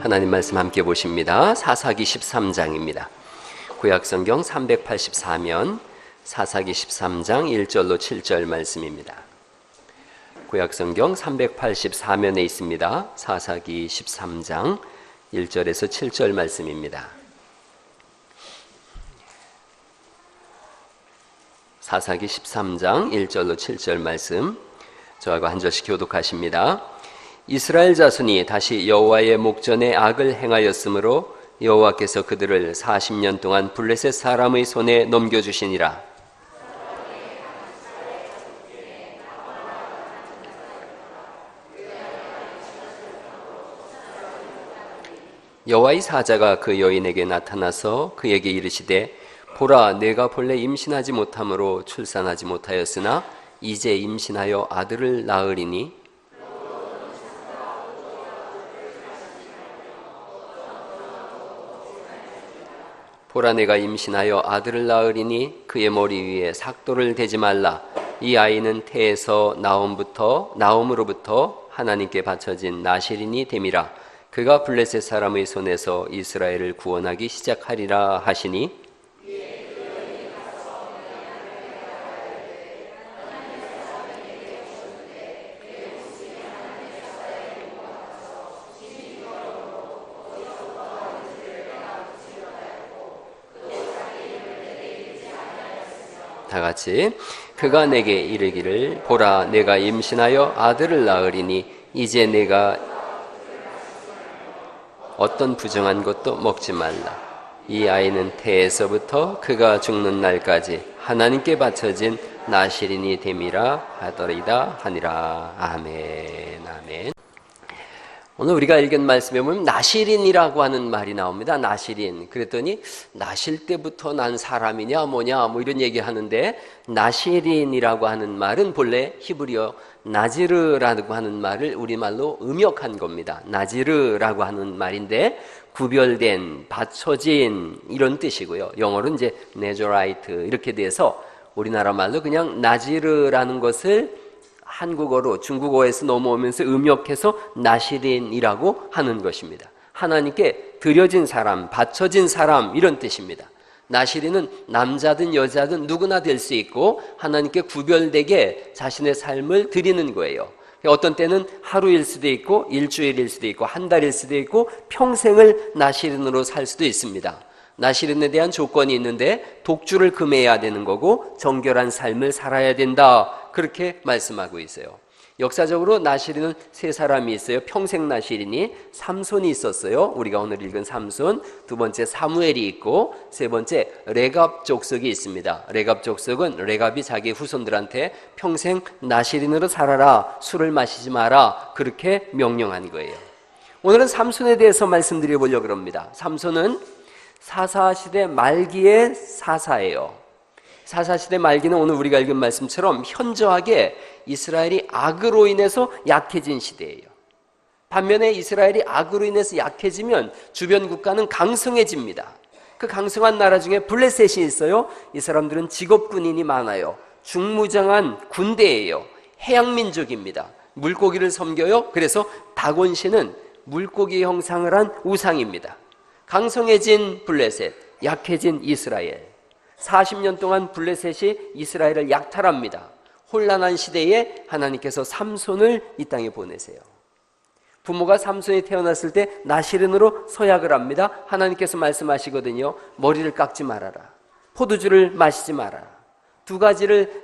하나님 말씀 함께 보십니다. 사사기 13장입니다. 구약성경 384면 사사기 13장 1절로 7절 말씀입니다. 구약성경 384면에 있습니다. 사사기 13장 1절에서 7절 말씀입니다. 사사기 13장 1절로 7절 말씀, 저하고 한 절씩 교독하십니다. 이스라엘 자손이 다시 여호와의 목전에 악을 행하였으므로 여호와께서 그들을 40년 동안 블레셋 사람의 손에 넘겨주시니라. 여호와의 사자가 그 여인에게 나타나서 그에게 이르시되, 보라, 내가 본래 임신하지 못함으로 출산하지 못하였으나 이제 임신하여 아들을 낳으리니 보라, 내가 임신하여 아들을 낳으리니 그의 머리 위에 삭도를 대지 말라. 이 아이는 태에서 나옴으로부터 하나님께 바쳐진 나실인이 됨이라. 그가 블레셋 사람의 손에서 이스라엘을 구원하기 시작하리라 하시니, 다 같이, 그가 내게 이르기를, 보라, 내가 임신하여 아들을 낳으리니 이제 내가 어떤 부정한 것도 먹지 말라. 이 아이는 태에서부터 그가 죽는 날까지 하나님께 바쳐진 나실인이 됨이라 하더리다 하니라. 아멘. 아멘. 오늘 우리가 읽은 말씀에 보면 나실인이라고 하는 말이 나옵니다. 나실인. 그랬더니 나실 때부터 난 사람이냐 뭐냐 뭐 이런 얘기 하는데, 나실인이라고 하는 말은 본래 히브리어 나지르라고 하는 말을 우리말로 음역한 겁니다. 나지르라고 하는 말인데 구별된, 받쳐진 이런 뜻이고요. 영어로는 이제 네저라이트 이렇게 돼서 우리나라 말로 그냥 나지르라는 것을 한국어로 중국어에서 넘어오면서 음역해서 나실인이라고 하는 것입니다. 하나님께 드려진 사람, 바쳐진 사람 이런 뜻입니다. 나실인은 남자든 여자든 누구나 될 수 있고 하나님께 구별되게 자신의 삶을 드리는 거예요. 어떤 때는 하루일 수도 있고 일주일일 수도 있고 한 달일 수도 있고 평생을 나실인으로 살 수도 있습니다. 나실인에 대한 조건이 있는데 독주를 금해야 되는 거고 정결한 삶을 살아야 된다, 그렇게 말씀하고 있어요. 역사적으로 나실인은 세 사람이 있어요. 평생 나실인이 삼손이 있었어요. 우리가 오늘 읽은 삼손, 두 번째 사무엘이 있고 세 번째 레갑 족속이 있습니다. 레갑 족속은 레갑이 자기 후손들한테 평생 나실인으로 살아라, 술을 마시지 마라, 그렇게 명령한 거예요. 오늘은 삼손에 대해서 말씀드려 보려고 합니다. 삼손은 사사시대 말기의 사사예요. 사사시대 말기는 오늘 우리가 읽은 말씀처럼 현저하게 이스라엘이 악으로 인해서 약해진 시대예요. 반면에 이스라엘이 악으로 인해서 약해지면 주변 국가는 강성해집니다. 그 강성한 나라 중에 블레셋이 있어요. 이 사람들은 직업군인이 많아요. 중무장한 군대예요. 해양민족입니다. 물고기를 섬겨요. 그래서 다곤신은 물고기 형상을 한 우상입니다. 강성해진 블레셋, 약해진 이스라엘. 40년 동안 블레셋이 이스라엘을 약탈합니다. 혼란한 시대에 하나님께서 삼손을 이 땅에 보내세요. 부모가 삼손이 태어났을 때 나실인으로 서약을 합니다. 하나님께서 말씀하시거든요. 머리를 깎지 말아라. 포도주를 마시지 말아라. 두 가지를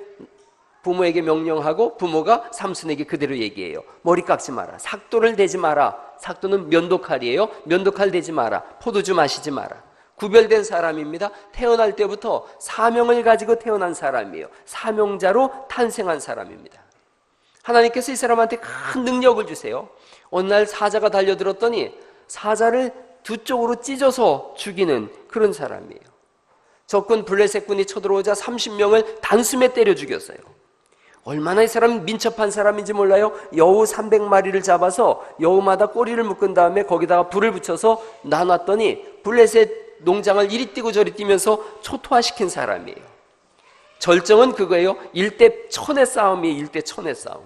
부모에게 명령하고 부모가 삼손에게 그대로 얘기해요. 머리 깎지 마라. 삭도를 대지 마라. 삭도는 면도칼이에요. 면도칼 대지 마라. 포도주 마시지 마라. 구별된 사람입니다. 태어날 때부터 사명을 가지고 태어난 사람이에요. 사명자로 탄생한 사람입니다. 하나님께서 이 사람한테 큰 능력을 주세요. 어느 날 사자가 달려들었더니 사자를 두 쪽으로 찢어서 죽이는 그런 사람이에요. 적군 블레셋군이 쳐들어오자 30명을 단숨에 때려 죽였어요. 얼마나 이 사람은 민첩한 사람인지 몰라요. 여우 300마리를 잡아서 여우마다 꼬리를 묶은 다음에 거기다가 불을 붙여서 나눴더니 블레셋 농장을 이리 뛰고 저리 뛰면서 초토화시킨 사람이에요. 절정은 그거예요. 일대 천의 싸움이에요. 일대 천의 싸움.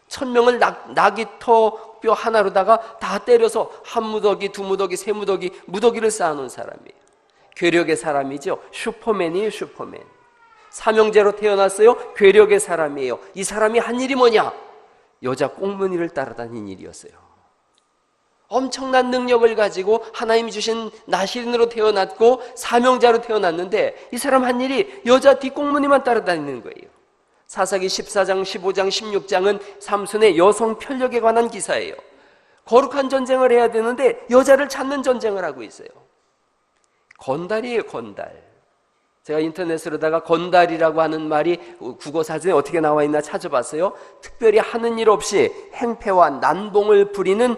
1000명을 낙이 터 턱뼈 하나로다가 다 때려서 한 무더기, 두 무더기, 세 무더기, 무더기를 쌓아놓은 사람이에요. 괴력의 사람이죠. 슈퍼맨이에요. 슈퍼맨. 삼형제로 태어났어요. 괴력의 사람이에요. 이 사람이 한 일이 뭐냐? 여자 꽁무니를 따라다닌 일이었어요. 엄청난 능력을 가지고 하나님이 주신 나시린으로 태어났고 사명자로 태어났는데 이 사람 한 일이 여자 뒷꽁무니만 따라다니는 거예요. 사사기 14장, 15장, 16장은 삼손의 여성 편력에 관한 기사예요. 거룩한 전쟁을 해야 되는데 여자를 찾는 전쟁을 하고 있어요. 건달이에요, 건달. 제가 인터넷으로다가 건달이라고 하는 말이 국어사전에 어떻게 나와 있나 찾아봤어요. 특별히 하는 일 없이 행패와 난동을 부리며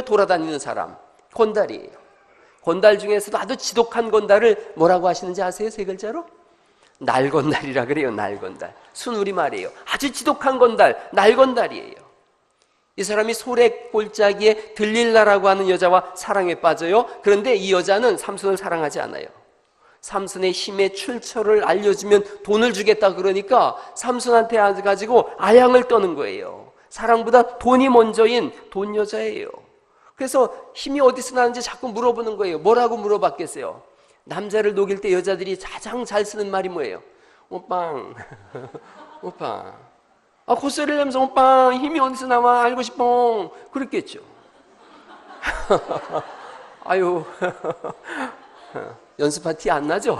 돌아다니는 사람, 건달이에요. 건달 중에서도 아주 지독한 건달을 뭐라고 하시는지 아세요? 세 글자로? 날건달이라 그래요. 날건달. 순우리말이에요. 아주 지독한 건달, 날건달이에요. 이 사람이 소래 골짜기에 들릴라라고 하는 여자와 사랑에 빠져요. 그런데 이 여자는 삼손을 사랑하지 않아요. 삼손의 힘의 출처를 알려주면 돈을 주겠다 그러니까 삼손한테 가지고 아양을 떠는 거예요. 사랑보다 돈이 먼저인 돈 여자예요. 그래서 힘이 어디서 나는지 자꾸 물어보는 거예요. 뭐라고 물어봤겠어요? 남자를 녹일 때 여자들이 가장 잘 쓰는 말이 뭐예요? 오빠, 오빠. 콧소리를 내면서 오빠 힘이 어디서 나와 알고 싶어. 그랬겠죠. 아유, 연습할 티 안 나죠?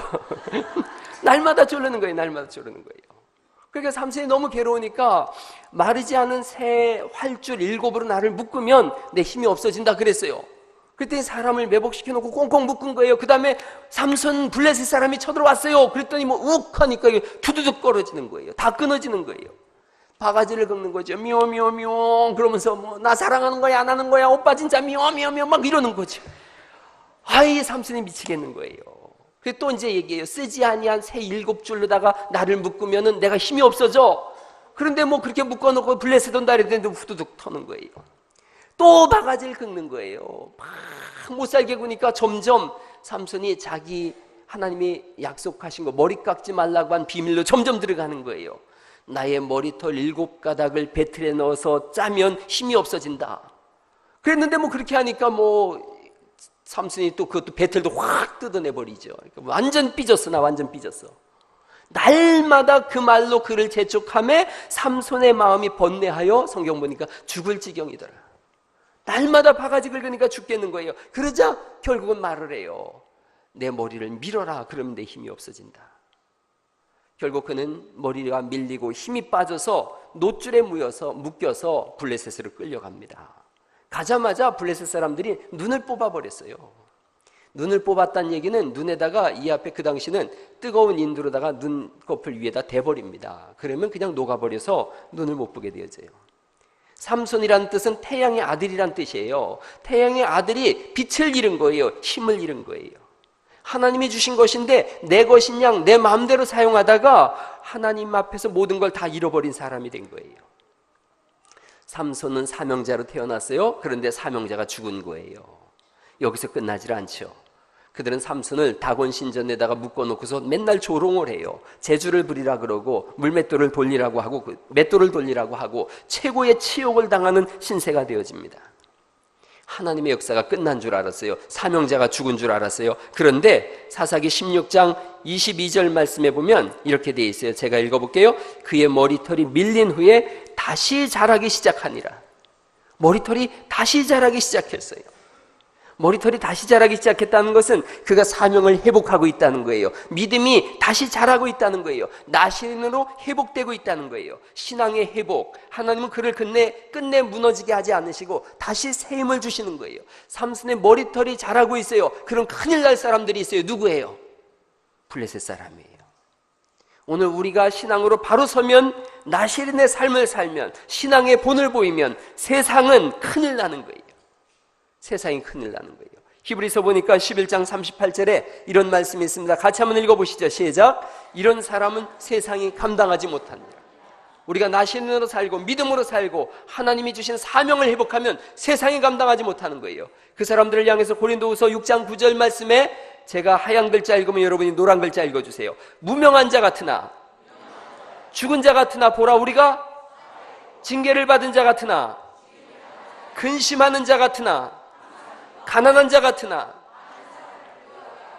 날마다 저러는 거예요. 날마다 저러는 거예요. 그러니까 삼손이 너무 괴로우니까 마르지 않은 새 활줄 7으로 나를 묶으면 내 힘이 없어진다 그랬어요. 그랬더니 사람을 매복시켜놓고 꽁꽁 묶은 거예요. 그 다음에 삼손 블레셋 사람이 쳐들어왔어요. 그랬더니 욱 하니까 두두둑 떨어지는 거예요. 다 끊어지는 거예요. 바가지를 긁는 거죠. 미워 그러면서 나 사랑하는 거야 안 하는 거야 오빠 진짜 미워 막 이러는 거죠. 아이 삼손이 미치겠는 거예요. 그래서 또 이제 얘기해요. 쓰지 아니한 새 7줄로다가 나를 묶으면은 내가 힘이 없어져. 그런데 그렇게 묶어놓고 블레셋 온다 그랬는데 후두둑 터는 거예요. 또 바가지를 긁는 거예요. 막 못 살게 구니까 점점 삼손이 자기 하나님이 약속하신 거 머리 깎지 말라고 한 비밀로 점점 들어가는 거예요. 나의 머리털 7가닥을 배틀에 넣어서 짜면 힘이 없어진다. 그랬는데 그렇게 하니까 삼손이 또 그것도 배틀도 확 뜯어내버리죠. 그러니까 완전 삐졌어. 나 완전 삐졌어. 날마다 그 말로 그를 재촉하며 삼손의 마음이 번뇌하여 성경 보니까 죽을 지경이더라. 날마다 바가지 긁으니까 죽겠는 거예요. 그러자 결국은 말을 해요. 내 머리를 밀어라. 그러면 내 힘이 없어진다. 결국 그는 머리가 밀리고 힘이 빠져서 놋줄에 묶여서 블레셋으로 끌려갑니다. 가자마자 블레셋 사람들이 눈을 뽑아버렸어요. 눈을 뽑았다는 얘기는 눈에다가 이 앞에 그 당시는 뜨거운 인두로다가 눈꺼풀 위에다 대버립니다. 그러면 그냥 녹아버려서 눈을 못 보게 되어져요. 삼손이라는 뜻은 태양의 아들이란 뜻이에요. 태양의 아들이 빛을 잃은 거예요. 힘을 잃은 거예요. 하나님이 주신 것인데 내 것인 양 내 마음대로 사용하다가 하나님 앞에서 모든 걸 다 잃어버린 사람이 된 거예요. 삼손은 사명자로 태어났어요. 그런데 사명자가 죽은 거예요. 여기서 끝나질 않죠. 그들은 삼손을 다곤 신전에다가 묶어놓고서 맨날 조롱을 해요. 재주를 부리라 그러고 물맷돌을 돌리라고 하고 맷돌을 돌리라고 하고 최고의 치욕을 당하는 신세가 되어집니다. 하나님의 역사가 끝난 줄 알았어요. 사명자가 죽은 줄 알았어요. 그런데 사사기 16장 22절 말씀에 보면 이렇게 되어 있어요. 제가 읽어볼게요. 그의 머리털이 밀린 후에 다시 자라기 시작하니라. 머리털이 다시 자라기 시작했어요. 머리털이 다시 자라기 시작했다는 것은 그가 사명을 회복하고 있다는 거예요. 믿음이 다시 자라고 있다는 거예요. 나시린으로 회복되고 있다는 거예요. 신앙의 회복. 하나님은 그를 끝내 무너지게 하지 않으시고 다시 새 힘을 주시는 거예요. 삼손의 머리털이 자라고 있어요. 그럼 큰일 날 사람들이 있어요. 누구예요? 블레셋 사람이에요. 오늘 우리가 신앙으로 바로 서면 나시린의 삶을 살면 신앙의 본을 보이면 세상은 큰일 나는 거예요. 세상이 큰일 나는 거예요. 히브리서 보니까 11장 38절에 이런 말씀이 있습니다. 같이 한번 읽어보시죠. 시작. 이런 사람은 세상이 감당하지 못합니다. 우리가 나시린으로 살고 믿음으로 살고 하나님이 주신 사명을 회복하면 세상이 감당하지 못하는 거예요. 그 사람들을 향해서 고린도후서 6장 9절 말씀에 제가 하얀 글자 읽으면 여러분이 노란 글자 읽어주세요. 무명한 자 같으나 죽은 자 같으나 보라 우리가 징계를 받은 자 같으나 근심하는 자 같으나 가난한 자 같으나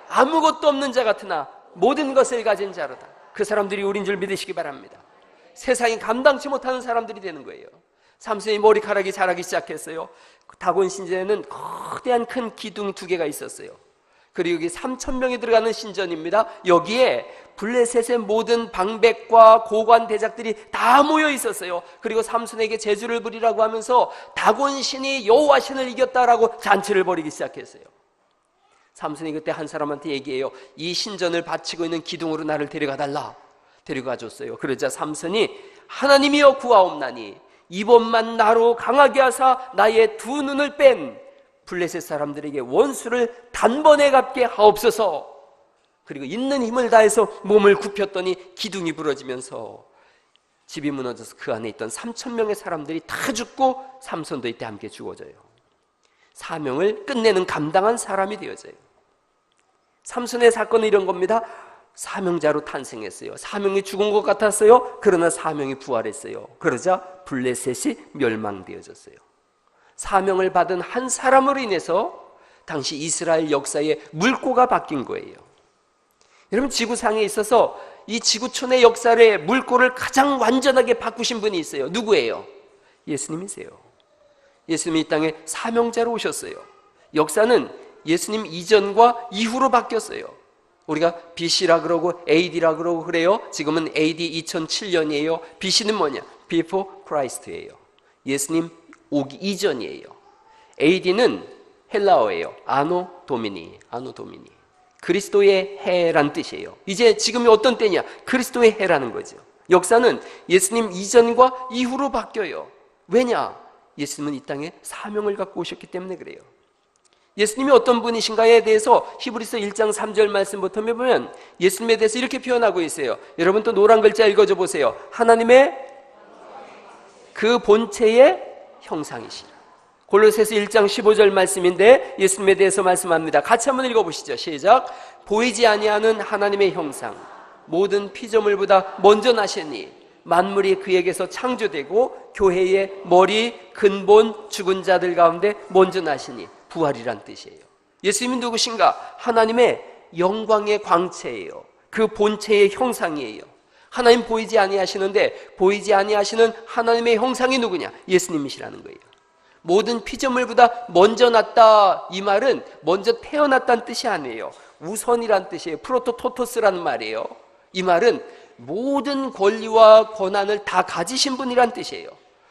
아무것도 없는 자 같으나 모든 것을 가진 자로다. 그 사람들이 우린 줄 믿으시기 바랍니다. 세상이 감당치 못하는 사람들이 되는 거예요. 삼손이 머리카락이 자라기 시작했어요. 다곤 신전에는 거대한 큰 기둥 2개가 있었어요. 그리고 여기 3,000명이 들어가는 신전입니다. 여기에 블레셋의 모든 방백과 고관 대작들이 다 모여 있었어요. 그리고 삼손에게 제주를 부리라고 하면서 다곤 신이 여호와 신을 이겼다라고 잔치를 벌이기 시작했어요. 삼손이 그때 한 사람한테 얘기해요. 이 신전을 바치고 있는 기둥으로 나를 데려가 달라. 데려가 줬어요. 그러자 삼손이 하나님이여 구하옵나니 이번만 나로 강하게 하사 나의 2 눈을 뺀 블레셋 사람들에게 원수를 단번에 갚게 하옵소서. 그리고 있는 힘을 다해서 몸을 굽혔더니 기둥이 부러지면서 집이 무너져서 그 안에 있던 3,000명의 사람들이 다 죽고 삼손도 이때 함께 죽어져요. 사명을 끝내는 감당한 사람이 되어져요. 삼손의 사건은 이런 겁니다. 사명자로 탄생했어요. 사명이 죽은 것 같았어요. 그러나 사명이 부활했어요. 그러자 블레셋이 멸망되어졌어요. 사명을 받은 한 사람으로 인해서 당시 이스라엘 역사의 물꼬가 바뀐 거예요. 여러분, 지구상에 있어서 이 지구촌의 역사의 물꼬를 가장 완전하게 바꾸신 분이 있어요. 누구예요? 예수님이세요. 예수님이 이 땅에 사명자로 오셨어요. 역사는 예수님 이전과 이후로 바뀌었어요. 우리가 BC라 그러고 AD라 그러고 그래요. 지금은 AD 2007년이에요. BC는 뭐냐? Before Christ예요. 예수님 오기 이전이에요. AD는 헬라어예요. 아노 도미니. 그리스도의 해란 뜻이에요. 이제 지금이 어떤 때냐? 그리스도의 해라는 거죠. 역사는 예수님 이전과 이후로 바뀌어요. 왜냐? 예수님은 이 땅에 사명을 갖고 오셨기 때문에 그래요. 예수님이 어떤 분이신가에 대해서 히브리서 1장 3절 말씀부터 보면 예수님에 대해서 이렇게 표현하고 있어요. 여러분 또 노란 글자 읽어줘 보세요. 하나님의 그 본체의 형상이시라. 골로새서 1장 15절 말씀인데 예수님에 대해서 말씀합니다. 같이 한번 읽어보시죠. 시작. 보이지 아니하는 하나님의 형상, 모든 피조물보다 먼저 나셨니 만물이 그에게서 창조되고 교회의 머리, 근본, 죽은 자들 가운데 먼저 나시니 부활이란 뜻이에요. 예수님이 누구신가? 하나님의 영광의 광채예요. 그 본체의 형상이에요. 하나님 보이지 아니하시는데 보이지 아니하시는 하나님의 형상이 누구냐? 예수님이시라는 거예요. 모든 피조물보다 먼저 났다, 이 말은 먼저 태어났다는 뜻이 아니에요. 우선이란 뜻이에요. 프로토토토스라는 말이에요. 이 말은 모든 권리와 권한을 다 가지신 분이란 뜻이에요.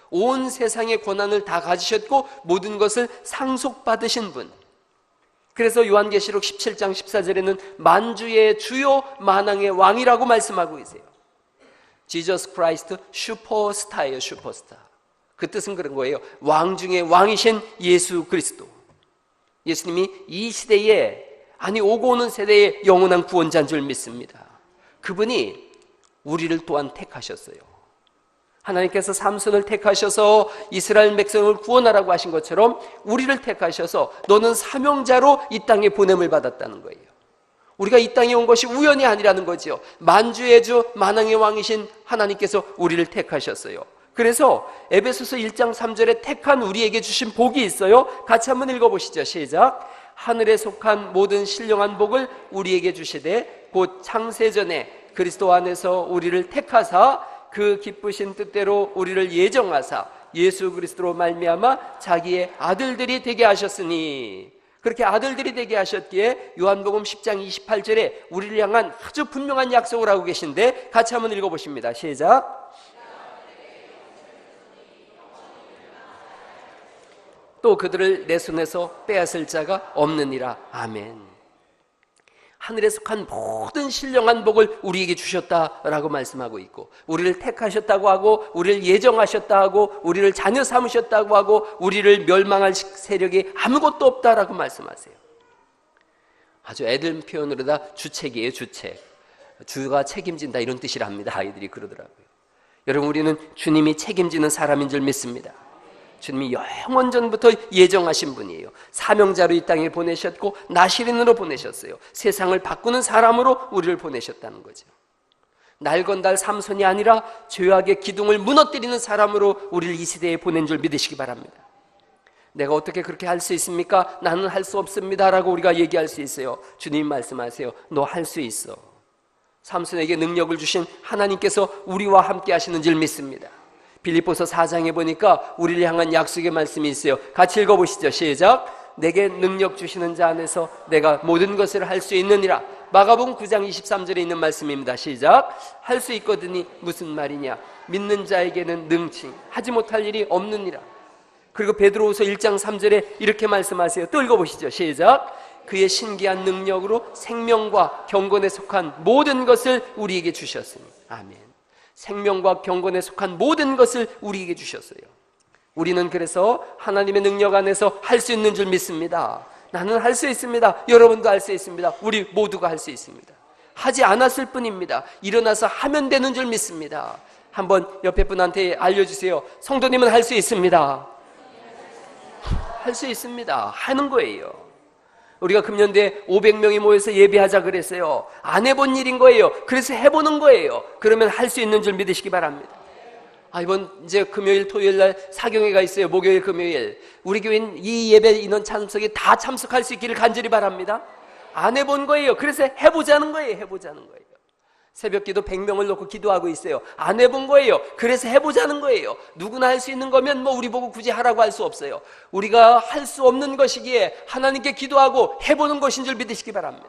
온 세상의 권한을 다 가지셨고 모든 것을 상속받으신 분. 그래서 요한계시록 17장 14절에는 만주의 주요 만왕의 왕이라고 말씀하고 계세요. 지저스 크라이스트 슈퍼스타예요. 슈퍼스타. 그 뜻은 그런 거예요. 왕 중에 왕이신 예수 그리스도. 예수님이 이 시대에, 아니 오고 오는 세대의 영원한 구원자인 줄 믿습니다. 그분이 우리를 또한 택하셨어요. 하나님께서 삼손을 택하셔서 이스라엘 백성을 구원하라고 하신 것처럼 우리를 택하셔서 너는 사명자로 이 땅에 보냄을 받았다는 거예요. 우리가 이 땅에 온 것이 우연이 아니라는 거지요. 만주의 주 만왕의 왕이신 하나님께서 우리를 택하셨어요. 그래서 에베소서 1장 3절에 택한 우리에게 주신 복이 있어요. 같이 한번 읽어보시죠. 시작. 하늘에 속한 모든 신령한 복을 우리에게 주시되 곧 창세전에 그리스도 안에서 우리를 택하사 그 기쁘신 뜻대로 우리를 예정하사 예수 그리스도로 말미암아 자기의 아들들이 되게 하셨으니, 그렇게 아들들이 되게 하셨기에 요한복음 10장 28절에 우리를 향한 아주 분명한 약속을 하고 계신데 같이 한번 읽어보십니다. 시작. 또 그들을 내 손에서 빼앗을 자가 없느니라. 아멘. 하늘에 속한 모든 신령한 복을 우리에게 주셨다라고 말씀하고 있고, 우리를 택하셨다고 하고, 우리를 예정하셨다 하고, 우리를 자녀 삼으셨다고 하고, 우리를 멸망할 세력이 아무것도 없다라고 말씀하세요. 아주 애들 표현으로다 주책이에요. 주책. 주가 책임진다 이런 뜻이랍니다. 아이들이 그러더라고요. 여러분, 우리는 주님이 책임지는 사람인 줄 믿습니다. 주님이 영원 전부터 예정하신 분이에요. 사명자로 이 땅에 보내셨고 나시린으로 보내셨어요. 세상을 바꾸는 사람으로 우리를 보내셨다는 거죠. 날건달 삼손이 아니라 죄악의 기둥을 무너뜨리는 사람으로 우리를 이 시대에 보낸 줄 믿으시기 바랍니다. 내가 어떻게 그렇게 할 수 있습니까? 나는 할 수 없습니다 라고 우리가 얘기할 수 있어요. 주님 말씀하세요. 너 할 수 있어. 삼손에게 능력을 주신 하나님께서 우리와 함께 하시는 줄 믿습니다. 빌립보서 4장에 보니까 우리를 향한 약속의 말씀이 있어요. 같이 읽어보시죠. 시작. 내게 능력 주시는 자 안에서 내가 모든 것을 할 수 있느니라. 마가복음 9장 23절에 있는 말씀입니다. 시작. 할 수 있거든이 무슨 말이냐? 믿는 자에게는 능치 하지 못할 일이 없느니라. 그리고 베드로후서 1장 3절에 이렇게 말씀하세요. 또 읽어보시죠. 시작. 그의 신기한 능력으로 생명과 경건에 속한 모든 것을 우리에게 주셨으니. 아멘. 생명과 경건에 속한 모든 것을 우리에게 주셨어요. 우리는 그래서 하나님의 능력 안에서 할 수 있는 줄 믿습니다. 나는 할 수 있습니다. 여러분도 할 수 있습니다. 우리 모두가 할 수 있습니다. 하지 않았을 뿐입니다. 일어나서 하면 되는 줄 믿습니다. 한번 옆에 분한테 알려주세요. 성도님은 할 수 있습니다. 할 수 있습니다. 하는 거예요. 우리가 금년대 500명이 모여서 예배하자 그랬어요. 안 해본 일인 거예요. 그래서 해보는 거예요. 그러면 할 수 있는 줄 믿으시기 바랍니다. 이번 이제 금요일 토요일 날 사경회가 있어요. 목요일 금요일. 우리 교회는 이 예배 인원 참석에 다 참석할 수 있기를 간절히 바랍니다. 안 해본 거예요. 그래서 해보자는 거예요. 해보자는 거예요. 새벽기도 100명을 놓고 기도하고 있어요. 안 해본 거예요. 그래서 해보자는 거예요. 누구나 할 수 있는 거면 뭐 우리 보고 굳이 하라고 할 수 없어요. 우리가 할 수 없는 것이기에 하나님께 기도하고 해보는 것인 줄 믿으시기 바랍니다.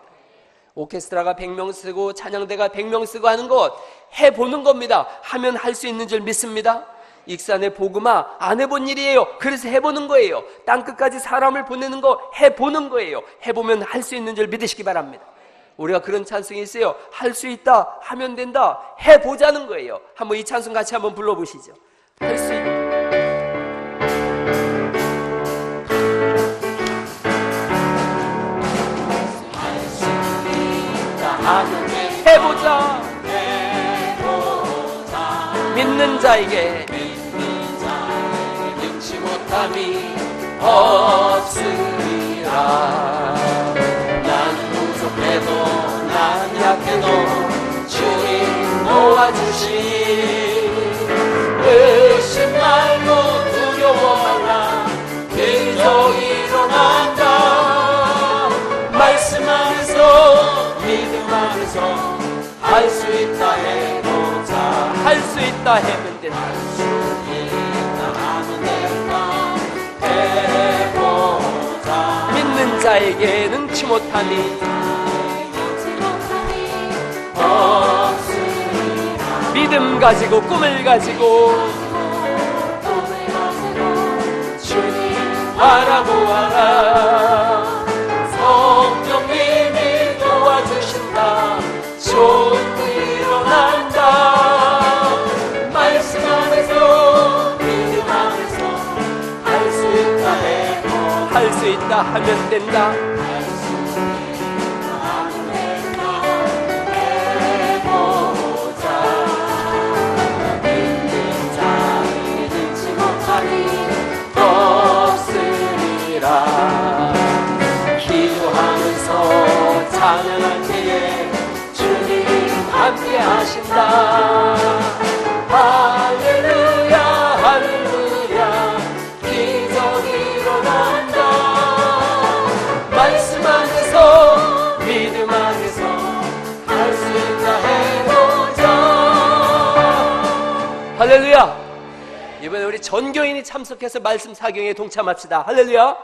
오케스트라가 100명 쓰고 찬양대가 100명 쓰고 하는 것 해보는 겁니다. 하면 할 수 있는 줄 믿습니다. 익산의 복음화 안 해본 일이에요. 그래서 해보는 거예요. 땅끝까지 사람을 보내는 거 해보는 거예요. 해보면 할 수 있는 줄 믿으시기 바랍니다. 우리가 그런 찬송이 있어요. 할 수 있다, 하면 된다, 해보자는 거예요. 한번 이 찬송 같이 한번 불러보시죠. 할 수 있다. 해보자. 믿는 자에게 능치 못함이 없으리라. 난 부족해도 난 약해도 주님 도와주시. 의심 말고 두려워하라. 기적 일어난다. 말씀 안에서 믿음 안에서 할 수 있다 해보자. 할 수 있다 하면 된다. 할 수 있다 하면 된다. 해보자. 믿는 자에게 능치 못하니 없으리라. 믿음 가지고 꿈을 가지고 주님 바라보아라. 성령님이 도와주신다. 좋은 일 일어난다. 말씀 안에서 믿음 안에서 할 수 있다 해도 할 수 있다 하면 된다. 할 수 있다 하면 된다. 해보자. 믿는 자에게 능치 못하니 없으리라. 기도하면서 찬양할 때에 주님 함께 하신다. 할렐루야 할렐루야. 기적이 일어난다. 말씀 안에서 믿음 안에서 할 수 있다 해보자. 할렐루야. 이번에 우리 전교인이 참석해서 말씀 사경에 동참합시다. 할렐루야.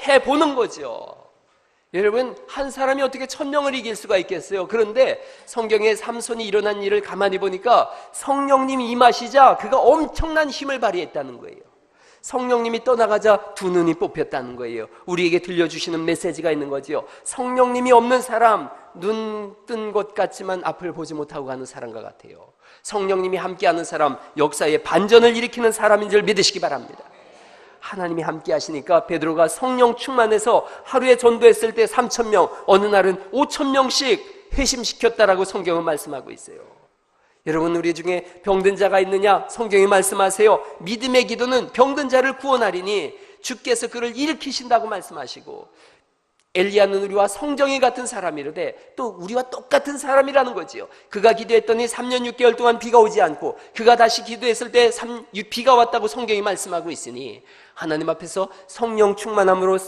해보는 거죠. 여러분, 한 사람이 어떻게 1000명을 이길 수가 있겠어요? 그런데 성경에 삼손이 일어난 일을 가만히 보니까 성령님이 임하시자 그가 엄청난 힘을 발휘했다는 거예요. 성령님이 떠나가자 두 눈이 뽑혔다는 거예요. 우리에게 들려주시는 메시지가 있는 거죠. 성령님이 없는 사람, 눈 뜬 것 같지만 앞을 보지 못하고 가는 사람과 같아요. 성령님이 함께하는 사람, 역사에 반전을 일으키는 사람인 줄 믿으시기 바랍니다. 하나님이 함께 하시니까 베드로가 성령 충만해서 하루에 전도했을 때 3000명, 어느 날은 5000명씩 회심시켰다라고 성경은 말씀하고 있어요. 여러분, 우리 중에 병든 자가 있느냐? 성경이 말씀하세요. 믿음의 기도는 병든 자를 구원하리니 주께서 그를 일으키신다고 말씀하시고, 엘리야는 우리와 성정이 같은 사람이로되 또 우리와 똑같은 사람이라는 거지요. 그가 기도했더니 3년 6개월 동안 비가 오지 않고 그가 다시 기도했을 때 비가 왔다고 성경이 말씀하고 있으니 하나님 앞에서 성령 충만함으로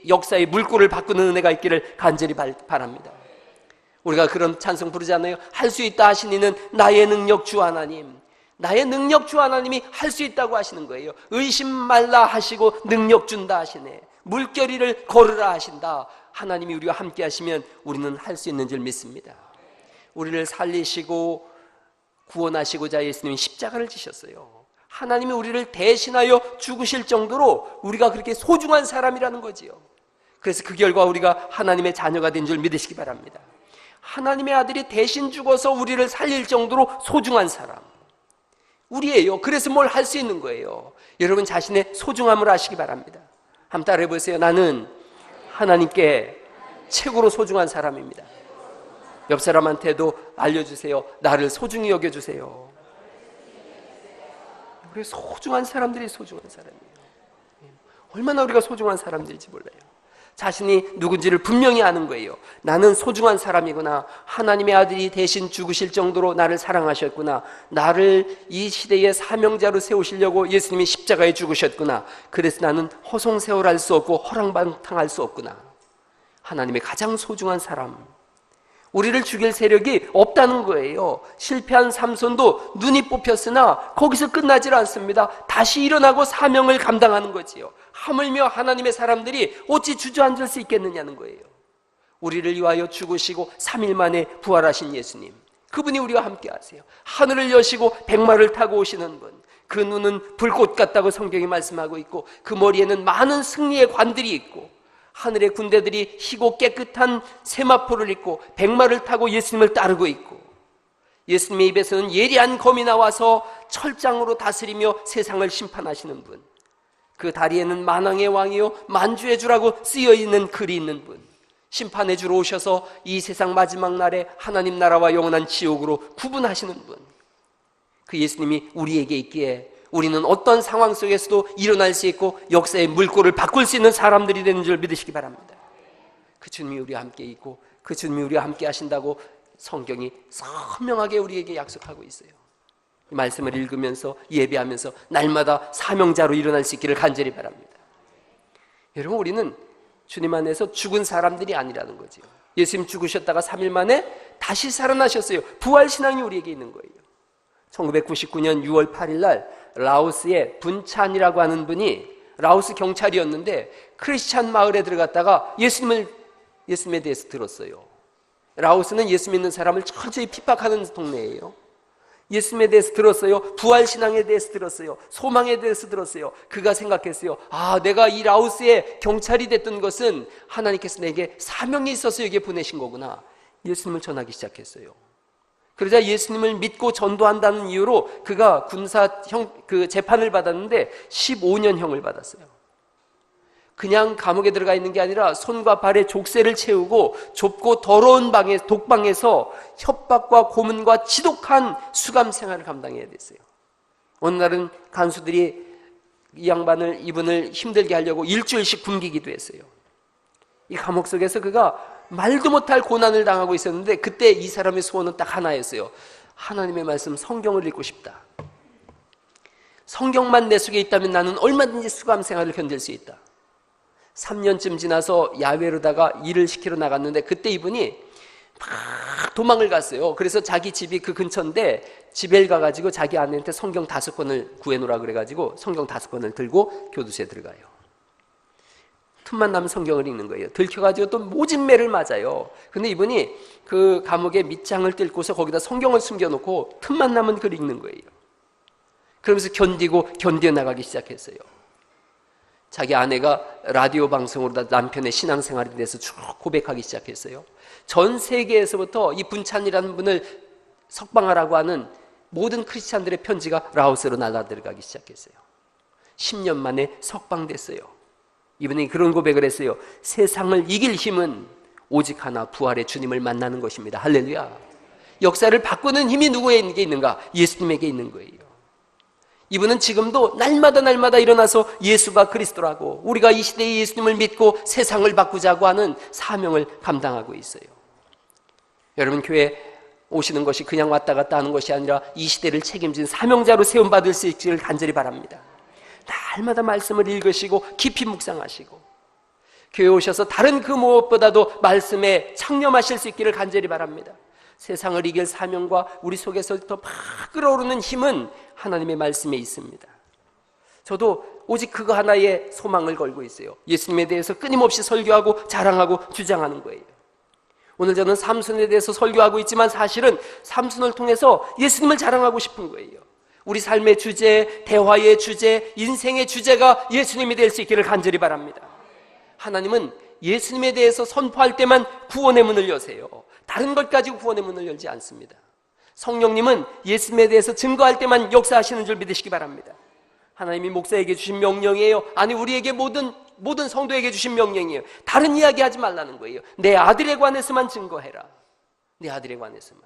역사의 물꼬를 바꾸는 은혜가 있기를 간절히 바랍니다. 우리가 그런 찬송 부르잖아요. 할 수 있다 하신 이는 나의 능력 주 하나님. 나의 능력 주 하나님이 할 수 있다고 하시는 거예요. 의심 말라 하시고 능력 준다 하시네. 물결이를 걸으라 하신다. 하나님이 우리와 함께 하시면 우리는 할 수 있는 줄 믿습니다. 우리를 살리시고 구원하시고자 예수님이 십자가를 지셨어요. 하나님이 우리를 대신하여 죽으실 정도로 우리가 그렇게 소중한 사람이라는 거지요. 그래서 그 결과 우리가 하나님의 자녀가 된 줄 믿으시기 바랍니다. 하나님의 아들이 대신 죽어서 우리를 살릴 정도로 소중한 사람 우리예요. 그래서 뭘 할 수 있는 거예요. 여러분 자신의 소중함을 아시기 바랍니다. 한번 따라해 보세요. 나는 하나님께 최고로 소중한 사람입니다. 옆 사람한테도 알려주세요. 나를 소중히 여겨주세요. 우리 소중한 사람들이 소중한 사람이에요. 얼마나 우리가 소중한 사람들인지 몰라요. 자신이 누군지를 분명히 아는 거예요. 나는 소중한 사람이구나. 하나님의 아들이 대신 죽으실 정도로 나를 사랑하셨구나. 나를 이 시대의 사명자로 세우시려고 예수님이 십자가에 죽으셨구나. 그래서 나는 허송세월할 수 없고 허랑방탕할 수 없구나. 하나님의 가장 소중한 사람, 우리를 죽일 세력이 없다는 거예요. 실패한 삼손도 눈이 뽑혔으나 거기서 끝나질 않습니다. 다시 일어나고 사명을 감당하는 거지요. 하물며 하나님의 사람들이 어찌 주저앉을 수 있겠느냐는 거예요. 우리를 위하여 죽으시고 3일 만에 부활하신 예수님, 그분이 우리와 함께 하세요. 하늘을 여시고 백마를 타고 오시는 분, 그 눈은 불꽃 같다고 성경이 말씀하고 있고 그 머리에는 많은 승리의 관들이 있고 하늘의 군대들이 희고 깨끗한 세마포를 입고 백마를 타고 예수님을 따르고 있고 예수님의 입에서는 예리한 검이 나와서 철장으로 다스리며 세상을 심판하시는 분, 그 다리에는 만왕의 왕이요 만주의 주라고 쓰여있는 글이 있는 분, 심판의 주로 오셔서 이 세상 마지막 날에 하나님 나라와 영원한 지옥으로 구분하시는 분, 그 예수님이 우리에게 있기에 우리는 어떤 상황 속에서도 일어날 수 있고 역사의 물꼬를 바꿀 수 있는 사람들이 되는 줄 믿으시기 바랍니다. 그 주님이 우리와 함께 있고 그 주님이 우리와 함께 하신다고 성경이 선명하게 우리에게 약속하고 있어요. 이 말씀을 읽으면서 예배하면서 날마다 사명자로 일어날 수 있기를 간절히 바랍니다. 여러분, 우리는 주님 안에서 죽은 사람들이 아니라는 거죠. 예수님 죽으셨다가 3일 만에 다시 살아나셨어요. 부활신앙이 우리에게 있는 거예요. 1999년 6월 8일 날 라오스의 분찬이라고 하는 분이 라오스 경찰이었는데 크리스찬 마을에 들어갔다가 예수님에 대해서 들었어요. 라오스는 예수 믿는 사람을 철저히 핍박하는 동네예요. 예수님에 대해서 들었어요. 부활신앙에 대해서 들었어요. 소망에 대해서 들었어요. 그가 생각했어요. 내가 이 라오스의 경찰이 됐던 것은 하나님께서 내게 사명이 있어서 여기에 보내신 거구나. 예수님을 전하기 시작했어요. 그러자 예수님을 믿고 전도한다는 이유로 그가 재판을 받았는데 15년형을 받았어요. 그냥 감옥에 들어가 있는 게 아니라 손과 발에 족쇄를 채우고 좁고 더러운 독방에서 협박과 고문과 지독한 수감 생활을 감당해야 됐어요. 어느 날은 간수들이 이분을 힘들게 하려고 일주일씩 굶기기도 했어요. 이 감옥 속에서 그가 말도 못할 고난을 당하고 있었는데 그때 이 사람의 소원은 딱 하나였어요. 하나님의 말씀, 성경을 읽고 싶다. 성경만 내 속에 있다면 나는 얼마든지 수감 생활을 견딜 수 있다. 3년쯤 지나서 야외로다가 일을 시키러 나갔는데 그때 이분이 막 도망을 갔어요. 그래서 자기 집이 그 근처인데 집에 가가지고 자기 아내한테 성경 5권을 구해놓으라 그래가지고 성경 5권을 들고 교도소에 들어가요. 틈만 나면 성경을 읽는 거예요. 들켜가지고 또 모진매를 맞아요. 근데 이분이 그 감옥에 밑장을 뚫고서 거기다 성경을 숨겨놓고 틈만 나면 그걸 읽는 거예요. 그러면서 견뎌 나가기 시작했어요. 자기 아내가 라디오 방송으로 남편의 신앙생활에 대해서 쭉 고백하기 시작했어요. 전 세계에서부터 이 분찬이라는 분을 석방하라고 하는 모든 크리스찬들의 편지가 라오스로 날아들어가기 시작했어요. 10년 만에 석방됐어요. 이분이 그런 고백을 했어요. 세상을 이길 힘은 오직 하나, 부활의 주님을 만나는 것입니다. 할렐루야. 역사를 바꾸는 힘이 누구에게 있는가? 예수님에게 있는 거예요. 이분은 지금도 날마다 일어나서 예수가 그리스도라고, 우리가 이 시대에 예수님을 믿고 세상을 바꾸자고 하는 사명을 감당하고 있어요. 여러분, 교회 오시는 것이 그냥 왔다 갔다 하는 것이 아니라 이 시대를 책임진 사명자로 세움받을 수 있기를 간절히 바랍니다. 날마다 말씀을 읽으시고 깊이 묵상하시고 교회 오셔서 다른 그 무엇보다도 말씀에 창념하실 수 있기를 간절히 바랍니다. 세상을 이길 사명과 우리 속에서부터 막 끓어오르는 힘은 하나님의 말씀에 있습니다. 저도 오직 그거 하나에 소망을 걸고 있어요. 예수님에 대해서 끊임없이 설교하고 자랑하고 주장하는 거예요. 오늘 저는 삼손에 대해서 설교하고 있지만 사실은 삼손을 통해서 예수님을 자랑하고 싶은 거예요. 우리 삶의 주제, 대화의 주제, 인생의 주제가 예수님이 될 수 있기를 간절히 바랍니다. 하나님은 예수님에 대해서 선포할 때만 구원의 문을 여세요. 다른 것 가지고 구원의 문을 열지 않습니다. 성령님은 예수님에 대해서 증거할 때만 역사하시는 줄 믿으시기 바랍니다. 하나님이 목사에게 주신 명령이에요. 아니, 우리에게 모든 성도에게 주신 명령이에요. 다른 이야기 하지 말라는 거예요. 내 아들에 관해서만 증거해라. 내 아들에 관해서만.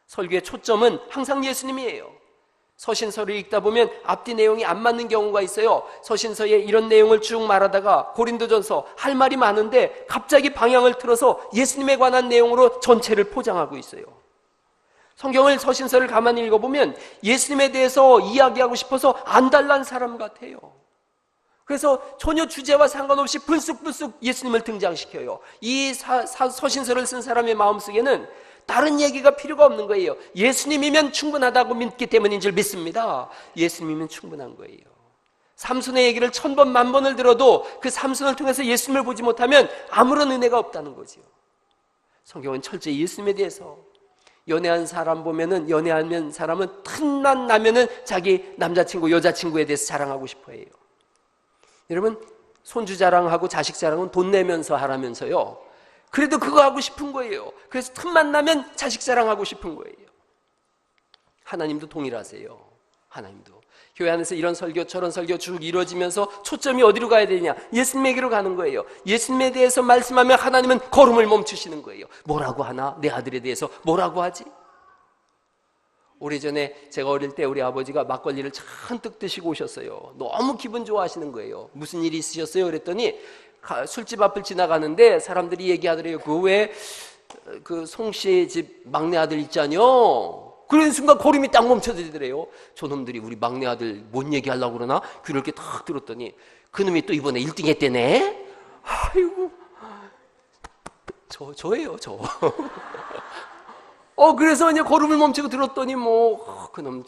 설교의 초점은 항상 예수님이에요. 서신서를 읽다 보면 앞뒤 내용이 안 맞는 경우가 있어요. 서신서에 이런 내용을 쭉 말하다가 고린도전서 할 말이 많은데 갑자기 방향을 틀어서 예수님에 관한 내용으로 전체를 포장하고 있어요. 성경을, 서신서를 가만히 읽어보면 예수님에 대해서 이야기하고 싶어서 안달난 사람 같아요. 그래서 전혀 주제와 상관없이 불쑥불쑥 예수님을 등장시켜요. 이 서신서를 쓴 사람의 마음속에는 다른 얘기가 필요가 없는 거예요. 예수님이면 충분하다고 믿기 때문인 줄 믿습니다. 예수님이면 충분한 거예요. 삼손의 얘기를 1000번, 10,000번을 들어도 그 삼손을 통해서 예수님을 보지 못하면 아무런 은혜가 없다는 거죠. 성경은 철저히 예수님에 대해서, 연애한 사람 보면은, 연애하는 사람은 틈만 나면은 자기 남자친구, 여자친구에 대해서 자랑하고 싶어 해요. 여러분, 손주 자랑하고 자식 자랑은 돈 내면서 하라면서요. 그래도 그거 하고 싶은 거예요. 그래서 틈만 나면 자식 자랑하고 싶은 거예요. 하나님도 동일하세요. 하나님도 교회 안에서 이런 설교 저런 설교 쭉 이루어지면서 초점이 어디로 가야 되냐? 예수님에게로 가는 거예요. 예수님에 대해서 말씀하면 하나님은 걸음을 멈추시는 거예요. 뭐라고 하나? 내 아들에 대해서 뭐라고 하지? 오래전에 제가 어릴 때 우리 아버지가 막걸리를 잔뜩 드시고 오셨어요. 너무 기분 좋아하시는 거예요. 무슨 일이 있으셨어요? 그랬더니 술집 앞을 지나가는데 사람들이 얘기하더래요. 그 왜 그 송씨 집 막내 아들 있잖요. 그런 순간 걸음이 딱 멈춰지더래요. 저놈들이 우리 막내 아들 뭔 얘기하려고 그러나? 귀를 이렇게 탁 들었더니 그놈이 또 이번에 1등 했대네. 아이고, 저예요, 저. 그래서 이제 걸음을 멈추고 들었더니 그놈,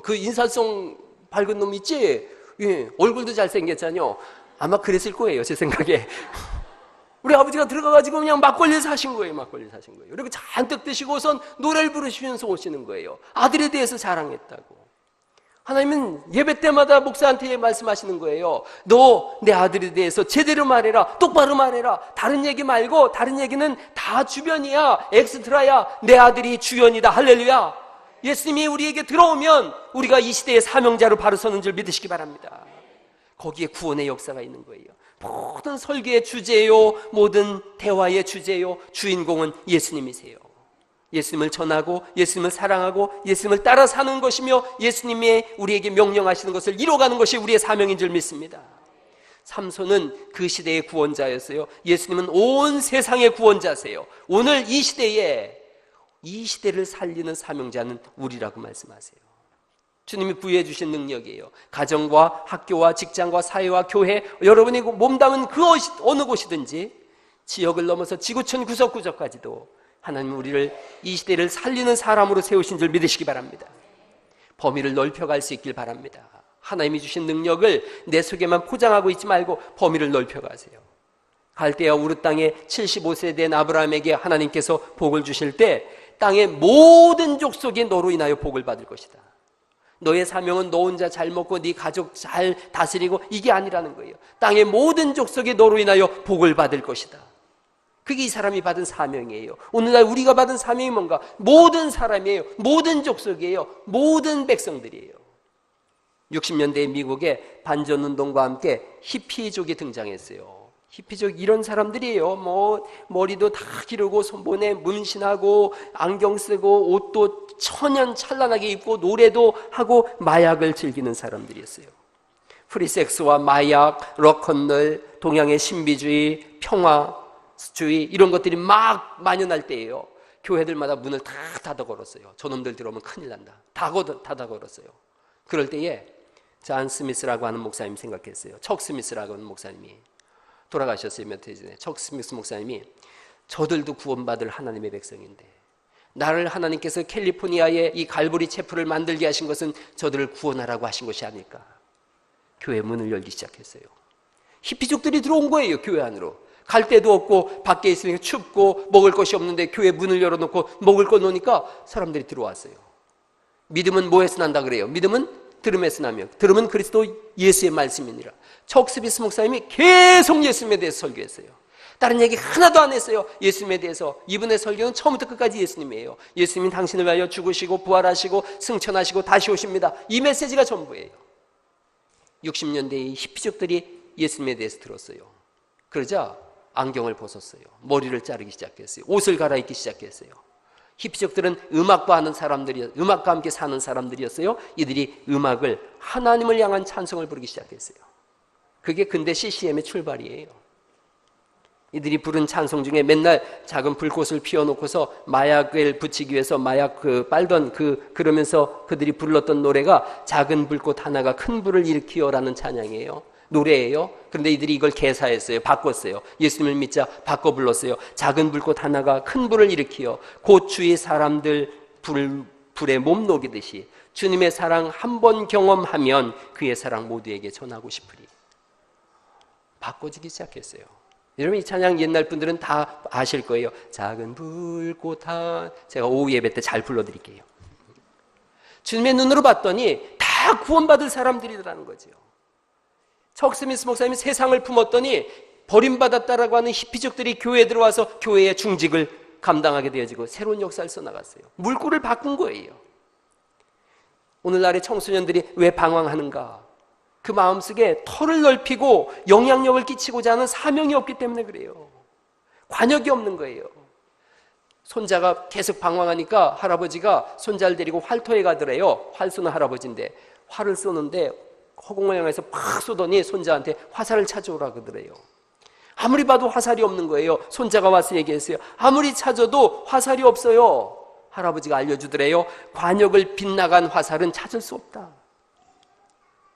그 인사성 밝은 놈 있지? 예, 얼굴도 잘생겼잖요. 아마 그랬을 거예요, 제 생각에. 우리 아버지가 들어가가지고 그냥 막걸리 사신 거예요, 막걸리 사신 거예요. 그리고 잔뜩 드시고선 노래를 부르시면서 오시는 거예요. 아들에 대해서 자랑했다고. 하나님은 예배 때마다 목사한테 말씀하시는 거예요. 너 내 아들에 대해서 제대로 말해라, 똑바로 말해라. 다른 얘기 말고, 다른 얘기는 다 주변이야, 엑스트라야. 내 아들이 주연이다, 할렐루야. 예수님이 우리에게 들어오면 우리가 이 시대의 사명자로 바로 서는 줄 믿으시기 바랍니다. 거기에 구원의 역사가 있는 거예요. 모든 설교의 주제요, 모든 대화의 주제요, 주인공은 예수님이세요. 예수님을 전하고 예수님을 사랑하고 예수님을 따라 사는 것이며 예수님이 우리에게 명령하시는 것을 이뤄가는 것이 우리의 사명인 줄 믿습니다. 삼손은 그 시대의 구원자였어요. 예수님은 온 세상의 구원자세요. 오늘 이 시대에, 이 시대를 살리는 사명자는 우리라고 말씀하세요. 주님이 부여해 주신 능력이에요. 가정과 학교와 직장과 사회와 교회, 여러분이 몸담은 그 어느 곳이든지 지역을 넘어서 지구촌 구석구석까지도 하나님은 우리를 이 시대를 살리는 사람으로 세우신 줄 믿으시기 바랍니다. 범위를 넓혀갈 수 있길 바랍니다. 하나님이 주신 능력을 내 속에만 포장하고 있지 말고 범위를 넓혀가세요. 갈대아 우르 땅에 75세 된 아브라함에게 하나님께서 복을 주실 때 땅의 모든 족속이 너로 인하여 복을 받을 것이다. 너의 사명은 너 혼자 잘 먹고 네 가족 잘 다스리고 이게 아니라는 거예요. 땅의 모든 족속이 너로 인하여 복을 받을 것이다. 그게 이 사람이 받은 사명이에요. 오늘날 우리가 받은 사명이 뭔가? 모든 사람이에요. 모든 족속이에요. 모든 백성들이에요. 60년대 미국에 반전운동과 함께 히피족이 등장했어요. 히피족 이런 사람들이에요. 뭐 머리도 다 기르고 손번에 문신하고 안경 쓰고 옷도 천연찬란하게 입고 노래도 하고 마약을 즐기는 사람들이었어요. 프리섹스와 마약, 록큰롤, 동양의 신비주의, 평화주의 이런 것들이 막 만연할 때예요. 교회들마다 문을 다 닫아 걸었어요. 저놈들 들어오면 큰일 난다. 다 닫아 걸었어요. 그럴 때에 잔 스미스라고 하는 목사님 생각했어요. 척 스미스라고 하는 목사님이 돌아가셨어요. 몇 해 전에. 척 스미스 목사님이 저들도 구원받을 하나님의 백성인데 나를 하나님께서 캘리포니아에 이 갈보리 체프를 만들게 하신 것은 저들을 구원하라고 하신 것이 아닐까. 교회 문을 열기 시작했어요. 히피족들이 들어온 거예요. 교회 안으로. 갈 데도 없고 밖에 있으니까 춥고 먹을 것이 없는데 교회 문을 열어놓고 먹을 거 놓으니까 사람들이 들어왔어요. 믿음은 뭐에서 난다 그래요? 믿음은 들음에서 나며 들음은 그리스도 예수의 말씀이니라. 척 스미스 목사님이 계속 예수님에 대해서 설교했어요. 다른 얘기 하나도 안 했어요. 예수님에 대해서. 이분의 설교는 처음부터 끝까지 예수님이에요. 예수님이 당신을 위하여 죽으시고 부활하시고 승천하시고 다시 오십니다. 이 메시지가 전부예요. 60년대의 히피족들이 예수님에 대해서 들었어요. 그러자 안경을 벗었어요. 머리를 자르기 시작했어요. 옷을 갈아입기 시작했어요. 히피족들은 음악과 하는 사람들이, 음악과 함께 사는 사람들이었어요. 이들이 음악을 하나님을 향한 찬송을 부르기 시작했어요. 그게 근대 CCM의 출발이에요. 이들이 부른 찬송 중에 맨날 작은 불꽃을 피워놓고서 마약을 붙이기 위해서 마약 빨던 그러면서 그들이 불렀던 노래가 작은 불꽃 하나가 큰 불을 일으키어라는 찬양이에요. 노래예요. 그런데 이들이 이걸 개사했어요. 바꿨어요. 예수님을 믿자 바꿔 불렀어요. 작은 불꽃 하나가 큰 불을 일으키어 곧 주의 사람들 불에 몸 녹이듯이 주님의 사랑 한 번 경험하면 그의 사랑 모두에게 전하고 싶으리. 바꿔지기 시작했어요. 여러분 이 찬양 옛날 분들은 다 아실 거예요. 작은 불꽃 한 제가 오후 예배 때 잘 불러드릴게요. 주님의 눈으로 봤더니 다 구원받을 사람들이라는 거죠. 척 스미스 목사님이 세상을 품었더니 버림받았다라고 하는 히피족들이 교회에 들어와서 교회의 중직을 감당하게 되어지고 새로운 역사를 써나갔어요. 물꼬를 바꾼 거예요. 오늘날의 청소년들이 왜 방황하는가? 그 마음속에 털을 넓히고 영향력을 끼치고자 하는 사명이 없기 때문에 그래요. 관역이 없는 거예요. 손자가 계속 방황하니까 할아버지가 손자를 데리고 활터에 가더래요. 활 쏘는 할아버지인데 활을 쏘는데 허공을 향해서 팍 쏘더니 손자한테 화살을 찾아오라 그러더래요. 아무리 봐도 화살이 없는 거예요. 손자가 와서 얘기했어요. 아무리 찾아도 화살이 없어요. 할아버지가 알려주더래요. 관역을 빗나간 화살은 찾을 수 없다.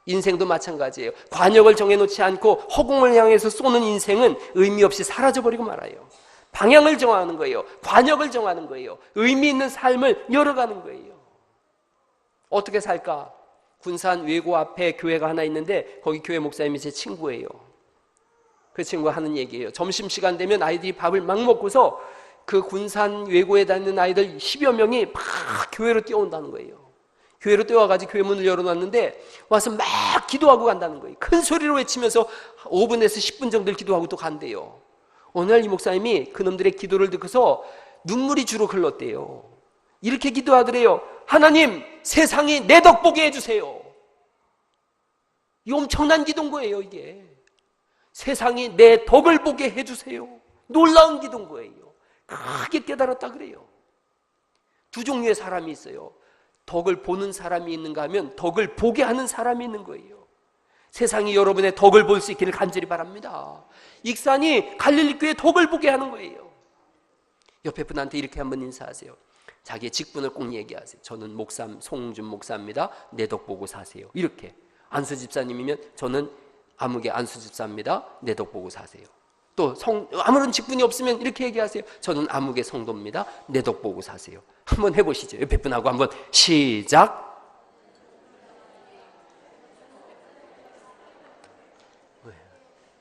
인생도 마찬가지예요. 관역을 정해놓지 않고 허공을 향해서 쏘는 인생은 의미 없이 사라져버리고 말아요. 방향을 정하는 거예요. 관역을 정하는 거예요. 의미 있는 삶을 열어가는 거예요. 어떻게 살까? 군산 외고 앞에 교회가 하나 있는데 거기 교회 목사님이 제 친구예요. 그 친구가 하는 얘기예요. 점심시간 되면 아이들이 밥을 막 먹고서 그 군산 외고에 다니는 아이들 10여 명이 막 교회로 뛰어온다는 거예요. 교회로 뛰어와가지고 교회 문을 열어놨는데 와서 막 기도하고 간다는 거예요. 큰 소리로 외치면서 5분에서 10분 정도 기도하고 또 간대요. 어느 날 이 목사님이 그놈들의 기도를 듣고서 눈물이 주로 흘렀대요. 이렇게 기도하더래요. 하나님, 세상이 내 덕 보게 해주세요. 이 엄청난 기도인 거예요, 이게. 세상이 내 덕을 보게 해주세요. 놀라운 기도인 거예요. 크게 깨달았다 그래요. 두 종류의 사람이 있어요. 덕을 보는 사람이 있는가 하면 덕을 보게 하는 사람이 있는 거예요. 세상이 여러분의 덕을 볼 수 있기를 간절히 바랍니다. 익산이 갈릴리 교회의 덕을 보게 하는 거예요. 옆에 분한테 이렇게 한번 인사하세요. 자기의 직분을 꼭 얘기하세요. 저는 목사 송준 목사입니다. 내 덕 보고 사세요. 이렇게. 안수 집사님이면 저는 아무개 안수 집사입니다. 내 덕 보고 사세요. 또 아무런 직분이 없으면 이렇게 얘기하세요. 저는 아무개 성도입니다. 내 덕 보고 사세요. 한번 해보시죠. 옆에 분하고 한번 시작.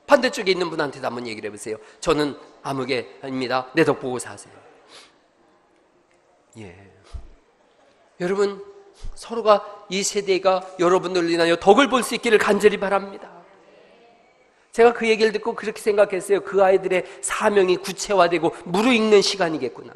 반대쪽에 있는 분한테도 한번 얘기를 해보세요. 저는 아무개입니다. 내 덕 보고 사세요. 예. 여러분, 서로가 이 세대가 여러분들을 인하여 덕을 볼 수 있기를 간절히 바랍니다. 제가 그 얘기를 듣고 그렇게 생각했어요. 그 아이들의 사명이 구체화되고 무르익는 시간이겠구나.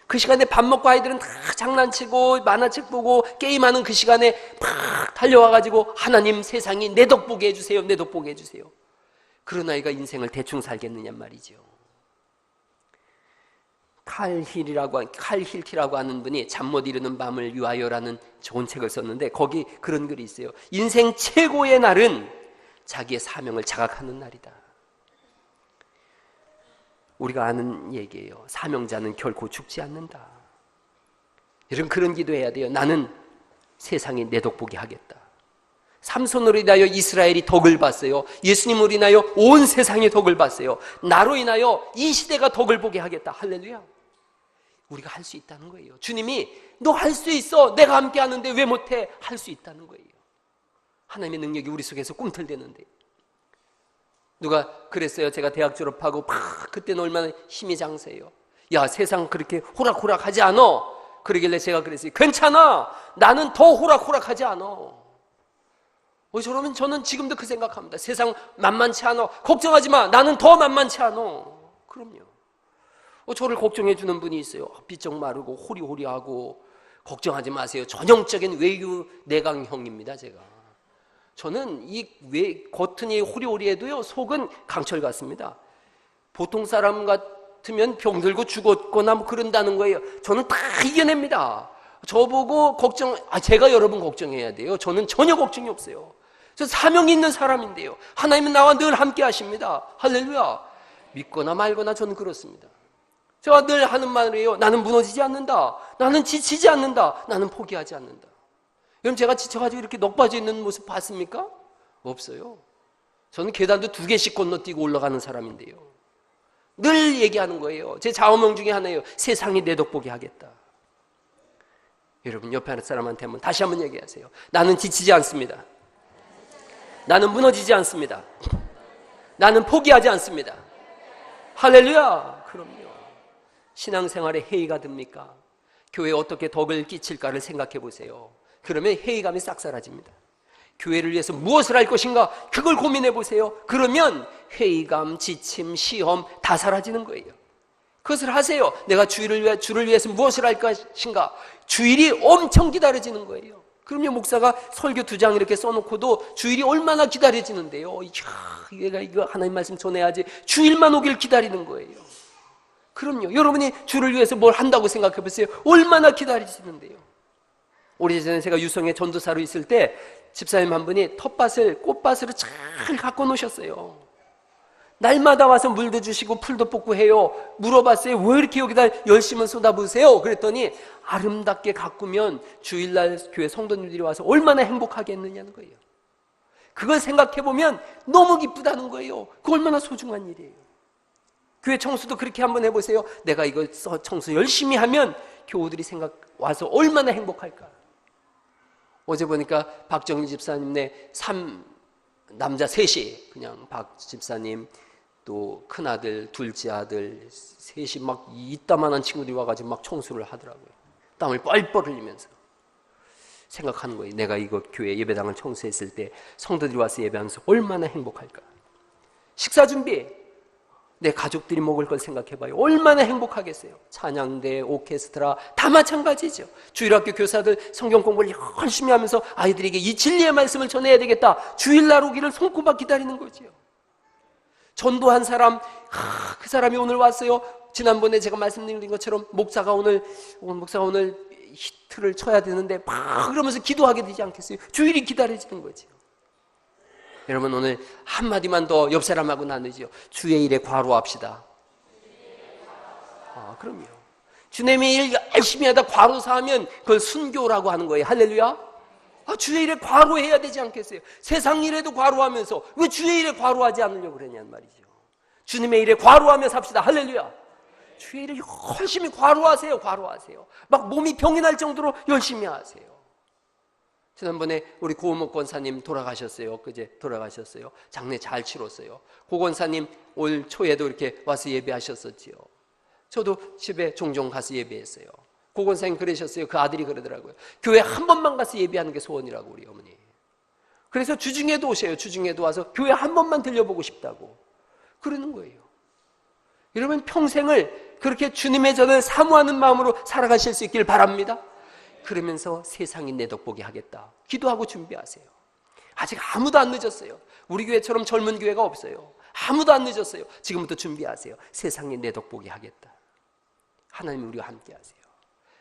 그 시간에 밥 먹고 아이들은 다 장난치고 만화책 보고 게임하는 그 시간에 막 달려와가지고 하나님, 세상이 내 덕 보게 해주세요. 내 덕 보게 해주세요. 그런 아이가 인생을 대충 살겠느냐 말이죠. 칼 힐티라고 하는 분이 잠 못 이루는 밤을 위하여라는 좋은 책을 썼는데 거기 그런 글이 있어요. 인생 최고의 날은 자기의 사명을 자각하는 날이다. 우리가 아는 얘기예요. 사명자는 결코 죽지 않는다. 여러분, 그런 기도해야 돼요. 나는 세상에 내 덕보게 하겠다. 삼손으로 인하여 이스라엘이 덕을 봤어요. 예수님으로 인하여 온 세상이 덕을 봤어요. 나로 인하여 이 시대가 덕을 보게 하겠다. 할렐루야. 우리가 할 수 있다는 거예요. 주님이 너 할 수 있어. 내가 함께 하는데 왜 못해? 할 수 있다는 거예요. 하나님의 능력이 우리 속에서 꿈틀대는데. 누가 그랬어요. 제가 대학 졸업하고 그때는 얼마나 힘이 장세예요. 야, 세상 그렇게 호락호락하지 않아. 그러길래 제가 그랬어요. 괜찮아. 나는 더 호락호락하지 않아. 저러면 저는 지금도 그 생각합니다. 세상 만만치 않아. 걱정하지 마. 나는 더 만만치 않아. 그럼요. 저를 걱정해 주는 분이 있어요. 비쩍 마르고 호리호리하고. 걱정하지 마세요. 전형적인 외유 내강형입니다. 제가. 저는 겉은 호리호리해도요, 속은 강철 같습니다. 보통 사람 같으면 병들고 죽었거나 뭐 그런다는 거예요. 저는 다 이겨냅니다. 저보고 제가 여러분 걱정해야 돼요. 저는 전혀 걱정이 없어요. 저 사명이 있는 사람인데요. 하나님은 나와 늘 함께 하십니다. 할렐루야. 믿거나 말거나 저는 그렇습니다. 제가 늘 하는 말이에요. 나는 무너지지 않는다. 나는 지치지 않는다. 나는 포기하지 않는다. 여러분, 제가 지쳐가지고 이렇게 넋 빠져 있는 모습 봤습니까? 없어요. 저는 계단도 2개씩 건너뛰고 올라가는 사람인데요. 늘 얘기하는 거예요. 제 좌우명 중에 하나예요. 세상이 내 덕보게 하겠다. 여러분, 옆에 하는 사람한테 다시 한번 얘기하세요. 나는 지치지 않습니다. 나는 무너지지 않습니다. 나는 포기하지 않습니다. 할렐루야. 그럼요. 신앙생활에 회의가 듭니까? 교회에 어떻게 덕을 끼칠까를 생각해 보세요. 그러면 회의감이 싹 사라집니다. 교회를 위해서 무엇을 할 것인가, 그걸 고민해 보세요. 그러면 회의감, 지침, 시험 다 사라지는 거예요. 그것을 하세요. 내가 주를 위해서 무엇을 할 것인가. 주일이 엄청 기다려지는 거예요. 그럼요, 목사가 설교 2장 이렇게 써놓고도 주일이 얼마나 기다려지는데요. 얘가 이거 하나님 말씀 전해야지. 주일만 오길 기다리는 거예요. 그럼요, 여러분이 주를 위해서 뭘 한다고 생각해 보세요. 얼마나 기다리시는데요. 오래전에 제가 유성에 전도사로 있을 때 집사님 한 분이 꽃밭을 잘 갖고 놓으셨어요. 날마다 와서 물도 주시고 풀도 뽑고 해요. 물어봤어요. 왜 이렇게 여기다 열심을 쏟아부으세요? 그랬더니 아름답게 가꾸면 주일날 교회 성도님들이 와서 얼마나 행복하겠느냐는 거예요. 그걸 생각해보면 너무 기쁘다는 거예요. 그 얼마나 소중한 일이에요. 교회 청소도 그렇게 한번 해보세요. 내가 이거 청소 열심히 하면 교우들이 와서 얼마나 행복할까. 어제 보니까 박정희 집사님네 남자 셋이, 그냥 박 집사님 또 큰아들, 둘째 아들 셋이 막 이따만한 친구들이 와가지고 막 청소를 하더라고요. 땀을 뻘뻘 흘리면서 생각하는 거예요. 내가 이거 교회 예배당을 청소했을 때 성도들이 와서 예배하면서 얼마나 행복할까. 식사 준비, 내 가족들이 먹을 걸 생각해봐요. 얼마나 행복하겠어요. 찬양대, 오케스트라 다 마찬가지죠. 주일학교 교사들 성경 공부를 열심히 하면서 아이들에게 이 진리의 말씀을 전해야 되겠다. 주일날 오기를 손꼽아 기다리는 거죠. 전도한 사람, 그 사람이 오늘 왔어요. 지난번에 제가 말씀드린 것처럼 목사가 오늘 히트를 쳐야 되는데 막 그러면서 기도하게 되지 않겠어요? 주일이 기다려지는 거죠. 여러분, 오늘 한마디만 더 옆 사람하고 나누죠. 주의 일에 과로합시다. 그럼요. 주님의 일 열심히 하다 과로사하면 그걸 순교라고 하는 거예요. 할렐루야. 주의 일에 과로해야 되지 않겠어요? 세상 일에도 과로하면서 왜 주의 일에 과로하지 않으려고 그러냐는 말이죠. 주님의 일에 과로하며 삽시다. 할렐루야. 주의 일에 열심히 과로하세요. 막 몸이 병이 날 정도로 열심히 하세요. 지난번에 우리 고은목 권사님 돌아가셨어요. 그제 돌아가셨어요. 장례 잘 치렀어요. 고 권사님 올 초에도 이렇게 와서 예배하셨었지요. 저도 집에 종종 가서 예배했어요. 고 권사님 그러셨어요. 그 아들이 그러더라고요. 교회 한 번만 가서 예배하는 게 소원이라고, 우리 어머니. 그래서 주중에도 오셔요. 주중에도 와서 교회 한 번만 들려보고 싶다고 그러는 거예요. 여러분, 평생을 그렇게 주님의 전을 사모하는 마음으로 살아가실 수 있길 바랍니다. 그러면서 세상이 내 덕보게 하겠다. 기도하고 준비하세요. 아직 아무도 안 늦었어요. 우리 교회처럼 젊은 교회가 없어요. 아무도 안 늦었어요. 지금부터 준비하세요. 세상에 내 덕보게 하겠다. 하나님이 우리와 함께 하세요.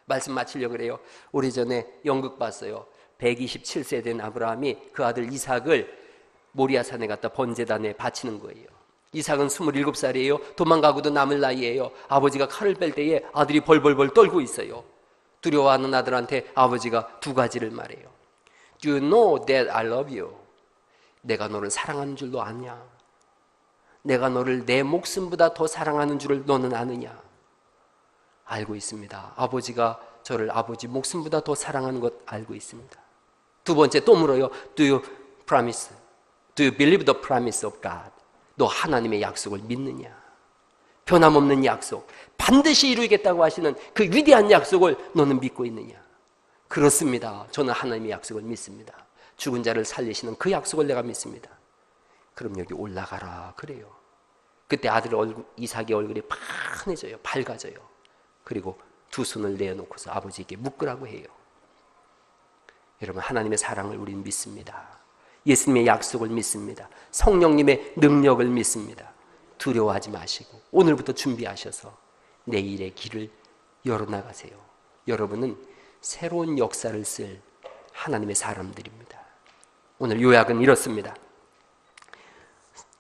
말씀 마치려고 그래요. 오래전에 연극 봤어요. 127세 된 아브라함이 그 아들 이삭을 모리아산에 갖다 번제단에 바치는 거예요. 이삭은 27살이에요. 도망가고도 남을 나이에요. 아버지가 칼을 뺄 때에 아들이 벌벌벌 떨고 있어요. 두려워하는 아들한테 아버지가 두 가지를 말해요. Do you know that I love you? 내가 너를 사랑하는 줄도 아냐? 내가 너를 내 목숨보다 더 사랑하는 줄을 너는 아느냐? 알고 있습니다. 아버지가 저를 아버지 목숨보다 더 사랑하는 것 알고 있습니다. 두 번째 또 물어요. Do you promise? Do you believe the promise of God? 너 하나님의 약속을 믿느냐? 변함없는 약속, 반드시 이루겠다고 하시는 그 위대한 약속을 너는 믿고 있느냐? 그렇습니다. 저는 하나님의 약속을 믿습니다. 죽은 자를 살리시는 그 약속을 내가 믿습니다. 그럼 여기 올라가라 그래요. 그때 아들 얼굴, 이삭의 얼굴이 환해져요. 밝아져요. 그리고 두 손을 내어놓고서 아버지에게 묻으라고 해요. 여러분, 하나님의 사랑을 우리는 믿습니다. 예수님의 약속을 믿습니다. 성령님의 능력을 믿습니다. 두려워하지 마시고 오늘부터 준비하셔서 내일의 길을 열어나가세요. 여러분은 새로운 역사를 쓸 하나님의 사람들입니다. 오늘 요약은 이렇습니다.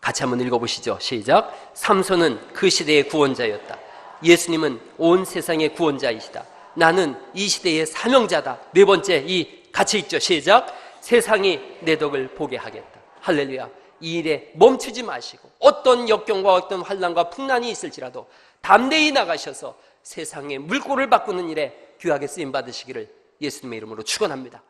같이 한번 읽어보시죠. 시작. 삼손은 그 시대의 구원자였다. 예수님은 온 세상의 구원자이시다. 나는 이 시대의 사명자다. 네 번째, 같이 읽죠. 시작. 세상이 내 덕을 보게 하겠다. 할렐루야. 이 일에 멈추지 마시고 어떤 역경과 어떤 환난과 풍란이 있을지라도 담대히 나가셔서 세상의 물꼬를 바꾸는 일에 귀하게 쓰임 받으시기를 예수님의 이름으로 축원합니다.